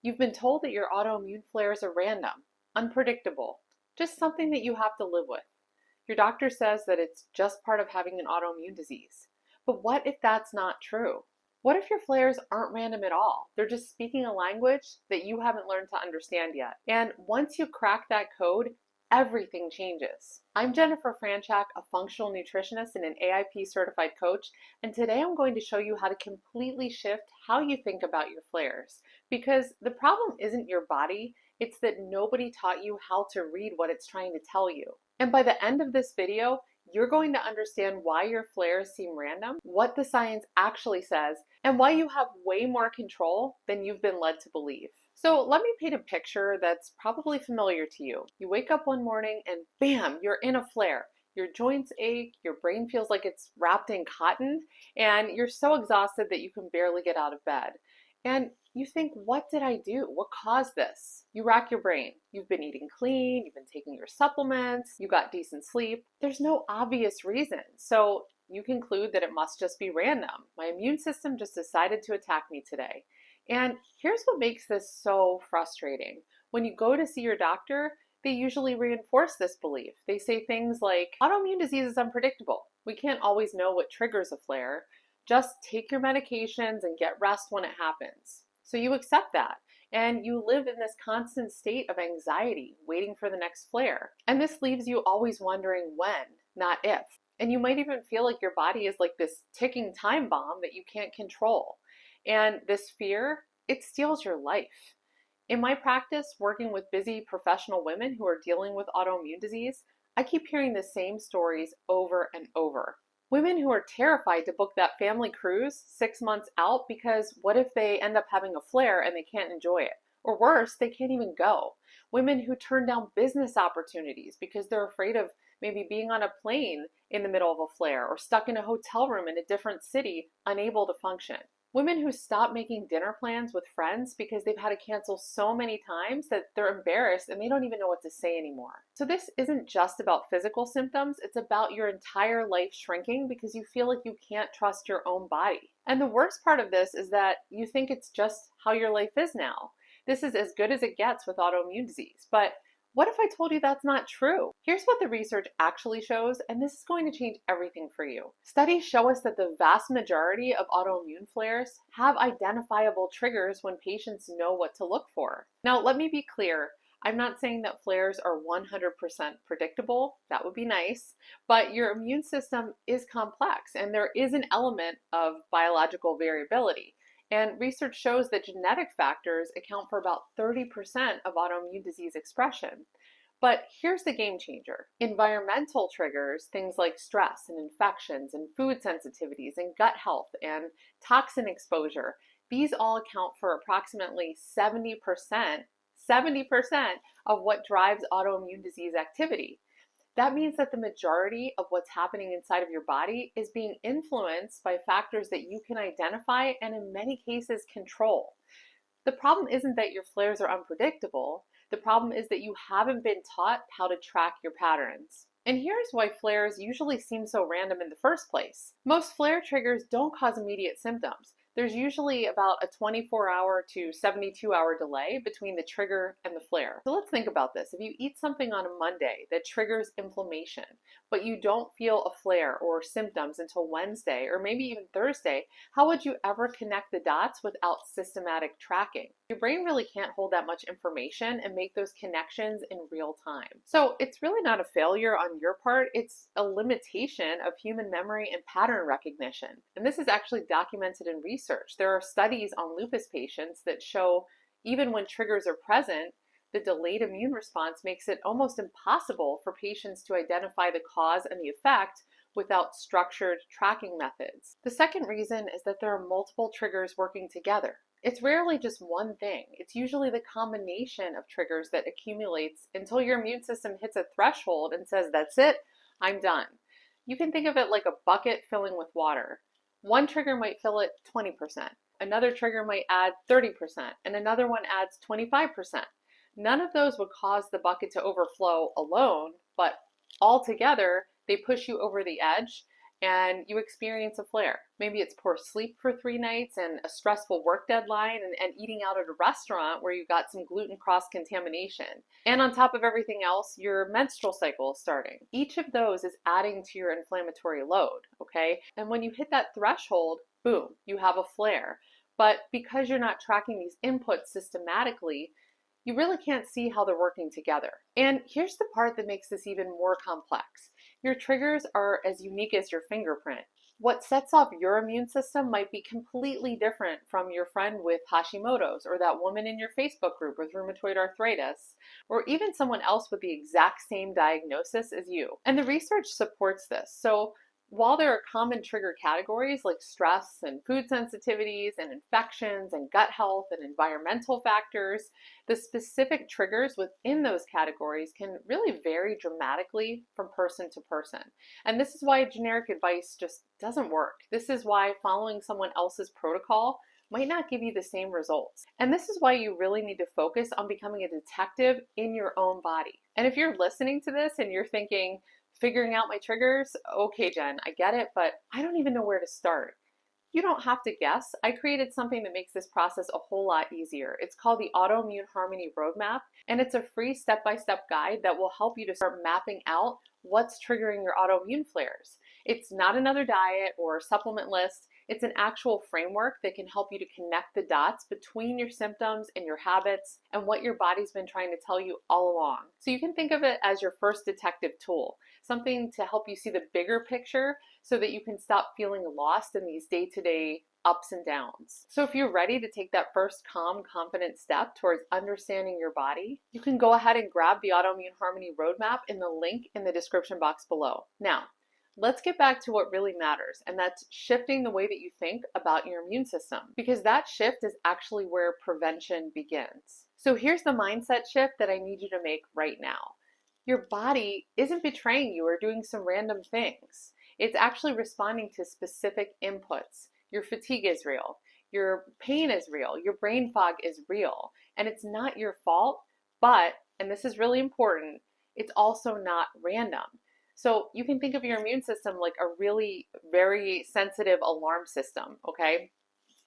You've been told that your autoimmune flares are random, unpredictable, just something that you have to live with. Your doctor says that it's just part of having an autoimmune disease. But what if that's not true? What if your flares aren't random at all? They're just speaking a language that you haven't learned to understand yet. And once you crack that code, everything changes. I'm Jennifer Franchak, a functional nutritionist and an AIP certified coach, and today I'm going to show you how to completely shift how you think about your flares. Because the problem isn't your body, it's that nobody taught you how to read what it's trying to tell you. And by the end of this video, you're going to understand why your flares seem random, what the science actually says, and why you have way more control than you've been led to believe. So let me paint a picture that's probably familiar to you. You wake up one morning and bam, you're in a flare. Your joints ache, your brain feels like it's wrapped in cotton, and you're so exhausted that you can barely get out of bed. And you think, what did I do? What caused this? You rack your brain. You've been eating clean, you've been taking your supplements, you got decent sleep. There's no obvious reason. So you conclude that it must just be random. My immune system just decided to attack me today. And here's what makes this so frustrating. When you go to see your doctor, they usually reinforce this belief. They say things like, autoimmune disease is unpredictable. We can't always know what triggers a flare. Just take your medications and get rest when it happens. So you accept that, and you live in this constant state of anxiety, waiting for the next flare. And this leaves you always wondering when, not if. And you might even feel like your body is like this ticking time bomb that you can't control. And this fear, it steals your life. In my practice, working with busy professional women who are dealing with autoimmune disease, I keep hearing the same stories over and over. Women who are terrified to book that family cruise 6 months out because what if they end up having a flare and they can't enjoy it? Or worse, they can't even go. Women who turn down business opportunities because they're afraid of maybe being on a plane in the middle of a flare or stuck in a hotel room in a different city, unable to function. Women who stop making dinner plans with friends because they've had to cancel so many times that they're embarrassed and they don't even know what to say anymore. So this isn't just about physical symptoms, it's about your entire life shrinking because you feel like you can't trust your own body. And the worst part of this is that you think it's just how your life is now. This is as good as it gets with autoimmune disease. But what if I told you that's not true? Here's what the research actually shows, and this is going to change everything for you. Studies show us that the vast majority of autoimmune flares have identifiable triggers when patients know what to look for. Now, let me be clear. I'm not saying that flares are 100% predictable. That would be nice. But your immune system is complex, and there is an element of biological variability. And research shows that genetic factors account for about 30% of autoimmune disease expression. But here's the game changer. Environmental triggers, things like stress and infections and food sensitivities and gut health and toxin exposure, these all account for approximately 70% of what drives autoimmune disease activity. That means that the majority of what's happening inside of your body is being influenced by factors that you can identify and in many cases control. The problem isn't that your flares are unpredictable. The problem is that you haven't been taught how to track your patterns. And here's why flares usually seem so random in the first place. Most flare triggers don't cause immediate symptoms. There's usually about a 24-hour to 72-hour delay between the trigger and the flare. So let's think about this. If you eat something on a Monday that triggers inflammation, but you don't feel a flare or symptoms until Wednesday or maybe even Thursday, how would you ever connect the dots without systematic tracking? Your brain really can't hold that much information and make those connections in real time. So it's really not a failure on your part, it's a limitation of human memory and pattern recognition. And this is actually documented in research. There are studies on lupus patients that show even when triggers are present, the delayed immune response makes it almost impossible for patients to identify the cause and the effect without structured tracking methods. The second reason is that there are multiple triggers working together. It's rarely just one thing. It's usually the combination of triggers that accumulates until your immune system hits a threshold and says, that's it, I'm done. You can think of it like a bucket filling with water. One trigger might fill it 20%, another trigger might add 30%, and another one adds 25%. None of those would cause the bucket to overflow alone, but all together, they push you over the edge and you experience a flare. Maybe it's poor sleep for 3 nights and a stressful work deadline and eating out at a restaurant where you got some gluten cross-contamination. And on top of everything else, your menstrual cycle is starting. Each of those is adding to your inflammatory load, okay? And when you hit that threshold, boom, you have a flare. But because you're not tracking these inputs systematically, you really can't see how they're working together. And here's the part that makes this even more complex. Your triggers are as unique as your fingerprint. What sets off your immune system might be completely different from your friend with Hashimoto's, or that woman in your Facebook group with rheumatoid arthritis, or even someone else with the exact same diagnosis as you. And the research supports this. So while there are common trigger categories like stress and food sensitivities and infections and gut health and environmental factors, the specific triggers within those categories can really vary dramatically from person to person. And this is why generic advice just doesn't work. This is why following someone else's protocol might not give you the same results. And this is why you really need to focus on becoming a detective in your own body. And if you're listening to this and you're thinking, figuring out my triggers, okay, Jen, I get it, but I don't even know where to start. You don't have to guess. I created something that makes this process a whole lot easier. It's called the Autoimmune Harmony Roadmap, and it's a free step-by-step guide that will help you to start mapping out what's triggering your autoimmune flares. It's not another diet or supplement list. It's an actual framework that can help you to connect the dots between your symptoms and your habits and what your body's been trying to tell you all along. So you can think of it as your first detective tool, something to help you see the bigger picture so that you can stop feeling lost in these day-to-day ups and downs. So if you're ready to take that first calm, confident step towards understanding your body, you can go ahead and grab the Autoimmune Harmony Roadmap in the link in the description box below. Now, let's get back to what really matters, and that's shifting the way that you think about your immune system, because that shift is actually where prevention begins. So here's the mindset shift that I need you to make right now. Your body isn't betraying you or doing some random things. It's actually responding to specific inputs. Your fatigue is real. Your pain is real. Your brain fog is real. And it's not your fault, but, and this is really important, it's also not random. So you can think of your immune system like a really very sensitive alarm system, okay?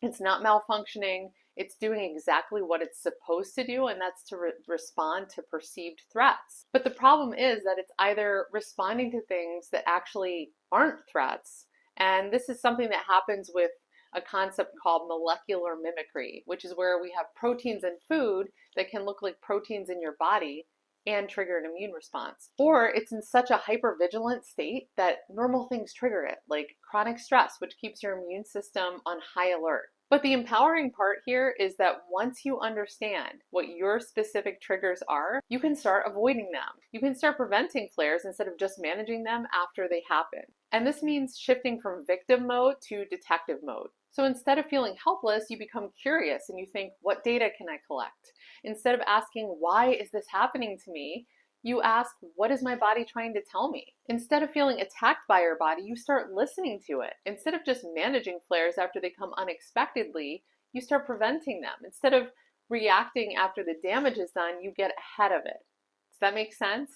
It's not malfunctioning. It's doing exactly what it's supposed to do, and that's to respond to perceived threats. But the problem is that it's either responding to things that actually aren't threats, and this is something that happens with a concept called molecular mimicry, which is where we have proteins in food that can look like proteins in your body and trigger an immune response. Or it's in such a hypervigilant state that normal things trigger it, like chronic stress, which keeps your immune system on high alert. But the empowering part here is that once you understand what your specific triggers are, you can start avoiding them. You can start preventing flares instead of just managing them after they happen. And this means shifting from victim mode to detective mode. So instead of feeling helpless, you become curious and you think, what data can I collect? Instead of asking, why is this happening to me? You ask, what is my body trying to tell me? Instead of feeling attacked by your body, you start listening to it. Instead of just managing flares after they come unexpectedly, you start preventing them. Instead of reacting after the damage is done, you get ahead of it. Does that make sense?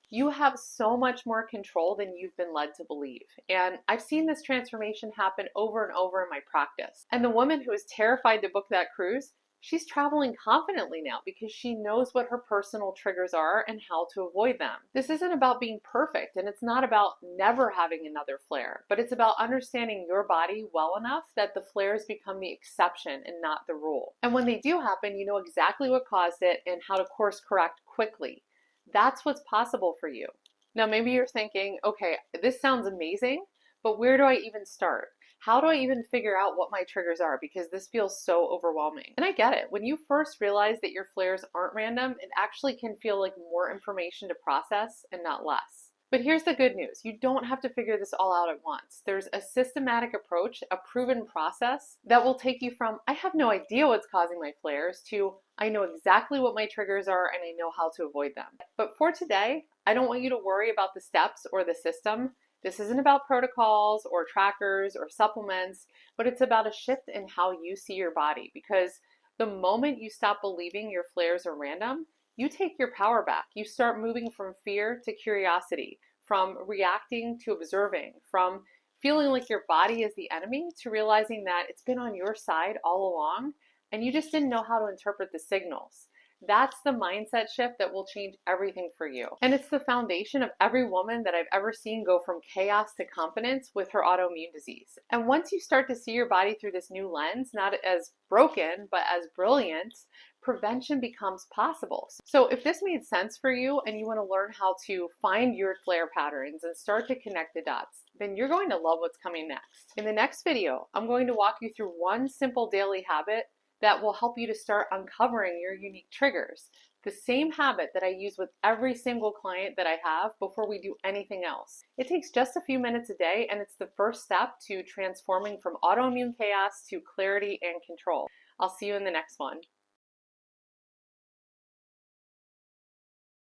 You have so much more control than you've been led to believe. And I've seen this transformation happen over and over in my practice. And the woman who was terrified to book that cruise, she's traveling confidently now because she knows what her personal triggers are and how to avoid them. This isn't about being perfect, and it's not about never having another flare, but it's about understanding your body well enough that the flares become the exception and not the rule. And when they do happen, you know exactly what caused it and how to course correct quickly. That's what's possible for you. Now, maybe you're thinking, okay, this sounds amazing, but where do I even start? How do I even figure out what my triggers are? Because this feels so overwhelming. And I get it. When you first realize that your flares aren't random, it actually can feel like more information to process and not less. But here's the good news. You don't have to figure this all out at once. There's a systematic approach, a proven process that will take you from, I have no idea what's causing my flares, to I know exactly what my triggers are and I know how to avoid them. But for today, I don't want you to worry about the steps or the system. This isn't about protocols or trackers or supplements, but it's about a shift in how you see your body. Because the moment you stop believing your flares are random, you take your power back. You start moving from fear to curiosity, from reacting to observing, from feeling like your body is the enemy to realizing that it's been on your side all along and you just didn't know how to interpret the signals. That's the mindset shift that will change everything for you. And it's the foundation of every woman that I've ever seen go from chaos to confidence with her autoimmune disease. And once you start to see your body through this new lens, not as broken, but as brilliant, prevention becomes possible. So if this made sense for you and you want to learn how to find your flare patterns and start to connect the dots, then you're going to love what's coming next. In the next video, I'm going to walk you through one simple daily habit that will help you to start uncovering your unique triggers. The same habit that I use with every single client that I have before we do anything else. It takes just a few minutes a day, and it's the first step to transforming from autoimmune chaos to clarity and control. I'll see you in the next one.